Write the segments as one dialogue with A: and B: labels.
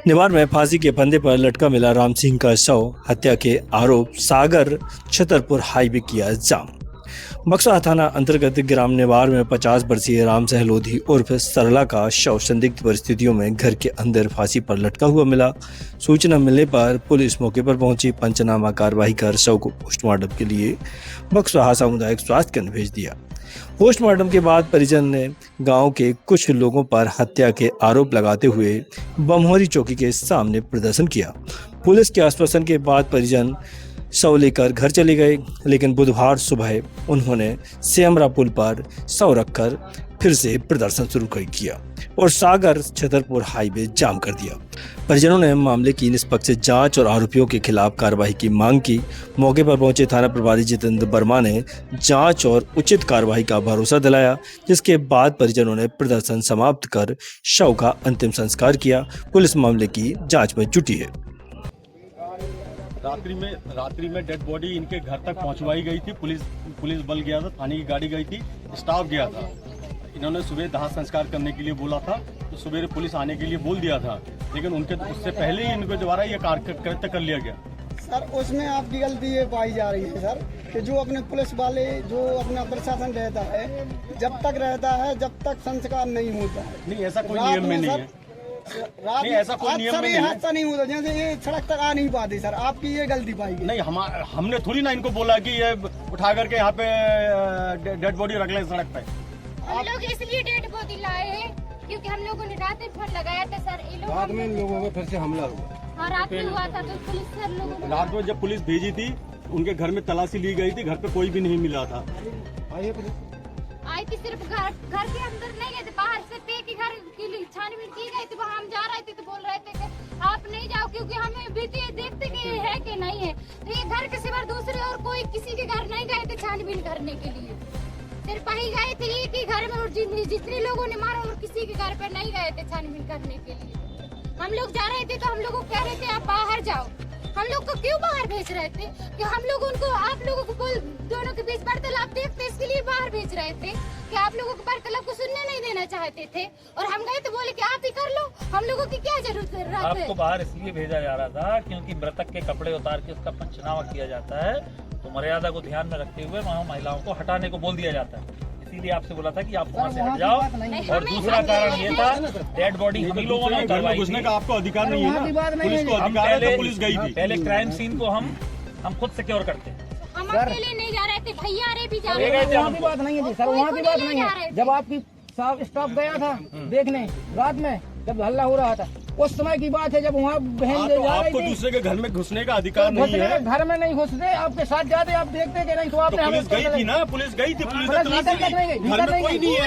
A: निवार में फांसी के फंदे पर लटका मिला राम सिंह का शव, हत्या के आरोप सागर छतरपुर हाईवे किया जाम। बक्सर थाना अंतर्गत ग्राम निवार में 50 वर्षीय राम सहलोधी उर्फ सरला का शव संदिग्ध परिस्थितियों में घर के अंदर फांसी पर लटका हुआ मिला। सूचना मिलने पर पुलिस मौके पर पहुंची, पंचनामा कार्रवाई कर शव को पोस्टमार्टम के लिए बक्सर सामुदायिक स्वास्थ्य केंद्र भेज दिया। पोस्टमार्टम के बाद परिजन ने गांव के कुछ लोगों पर हत्या के आरोप लगाते हुए बमहोरी चौकी के सामने प्रदर्शन किया। पुलिस के आश्वासन के बाद परिजन शव लेकर घर चले गए, लेकिन बुधवार सुबह उन्होंने सेमरा पुल पर शव रखकर फिर से प्रदर्शन शुरू किया और सागर छतरपुर हाईवे जाम कर दिया। परिजनों ने मामले की निष्पक्ष जांच और आरोपियों के खिलाफ कार्रवाई की मांग की। मौके पर पहुंचे थाना प्रभारी जितेंद्र वर्मा ने जांच और उचित कार्रवाई का भरोसा दिलाया, जिसके बाद परिजनों ने प्रदर्शन समाप्त कर शव का अंतिम संस्कार किया। पुलिस मामले की जांच में जुटी है।
B: रात्रि में डेड बॉडी इनके घर तक पहुंचवाई गई थी। पुलिस बल गया था, थाने की गाड़ी गई थी, स्टाफ गया था। इन्होंने सुबह दाह संस्कार करने के लिए बोला था, तो सुबह पुलिस आने के लिए बोल दिया था, लेकिन उससे पहले ही इनके द्वारा ये कृत्य कर लिया गया।
C: सर, उसमें आपकी गलती ये पाई जा रही है सर कि जो अपने पुलिस वाले, जो अपना प्रशासन रहता है, जब तक संस्कार नहीं होता है।
B: नहीं, ऐसा कोई नियम में नहीं है। नहीं, ऐसा कोई नियम में नहीं है।
C: हादसा नहीं होता, जैसे ये सड़क तक आ नहीं पाती सर, आपकी ये गलती पाई गई।
B: नहीं, हमने थोड़ी ना इनको बोला कि ये उठा करके यहाँ पे डेड बॉडी रख ले सड़क पे।
D: हम लोग इसलिए डेड बॉडी लाए हैं क्योंकि हम लोगों ने रात में फोन लगाया था सर।
E: रात में इन लोगों में फिर से हमला हुआ।
D: हाँ, रात में हुआ था, तो पुलिस सर लोगों ने
B: रात में जब पुलिस भेजी थी, उनके घर में तलाशी ली गई थी, घर पे कोई भी नहीं मिला था।
D: आई थी, सिर्फ घर के अंदर नहीं गए थे, बाहर से थे कि घर की छानबीन की गई थी। वहाँ हम जा रहे थे तो बोल रहे थे कि आप नहीं जाओ, क्योंकि हमें भी देखते कि ये है कि नहीं है। तो ये घर के सिवा दूसरे और कोई किसी के घर नहीं गए थे छानबीन करने के लिए, सिर्फ वही गए थे एक ही घर में, और जितने लोगों ने मारा और किसी के घर पे नहीं गए थे छानबीन करने के लिए। हम लोग जा रहे थे तो हम लोगों को कह रहे थे आप बाहर जाओ। हम लोग को क्यों बाहर भेज रहे थे कि हम लोग उनको, आप लोगों को दोनों के बीच वार्तालाप देखते, इसके लिए बाहर भेज रहे थे कि आप लोगों को वार्तालाप को सुनने नहीं देना चाहते थे। और हम गए तो बोले कि आप ही कर लो, हम लोगों की क्या जरूरत है।
F: आपको बाहर इसलिए भेजा जा रहा था क्योंकि मृतक के कपड़े उतार के उसका पंचनामा किया जाता है, तो मर्यादा को ध्यान में रखते हुए वहाँ महिलाओं को हटाने को बोल दिया जाता है। इसीलिए आपसे बोला था कि आप वहाँ से हट जाओ। और दूसरा कारण ये था, डेड बॉडी हम लोगों ने
B: घर में घुसने का आपको अधिकार नहीं है ना। पुलिस को अधिकार है, तो पुलिस गई थी।
F: पहले क्राइम सीन को हम खुद सिक्योर करते हैं।
D: हम अकेले नहीं जा रहे थे, भैया रे भी जा रहे थे।
E: वहाँ की बात नहीं है सर, वहाँ की बात नहीं है। जब आपकी स्टाफ गया था देखने रात में, जब हल्ला हो रहा था, उस समय की बात है, जब वहाँ बहन ले जा रही थी।
B: आपको दूसरे के घर में घुसने का अधिकार नहीं है।
E: घर में नहीं घुसते, आपके साथ जाते, आप देखते कि नहीं, तो आपने
B: पुलिस गई थी ना, पुलिस गई थी, पुलिस
E: भीतर नहीं गई,
B: घर में कोई नहीं है।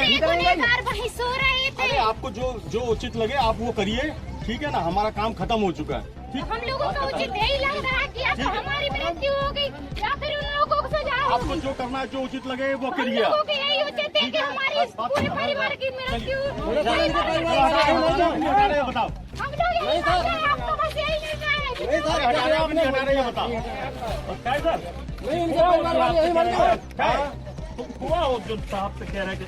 D: वहीं सो रहे थे।
B: अरे आपको जो उचित लगे आप वो करिए, ठीक है ना। हमारा काम खत्म हो चुका है।
D: हम लोगों को उचित यही लग रहा है कि या तो हमारी मृत्यु हो गई या फिर उन लोगों को सजा होगी।
B: आपको जो करना है, जो उचित लगे वो करिए।
D: हम लोगों को यही उचित है कि हमारी पूरे परिवार की मृत्यु।
B: बताओ,
D: हम लोग यही कर रहे हैं, आपको बस यही नहीं कह रहे हैं।
B: बताओ
F: हुआ जो साहब से कह रहे हैं।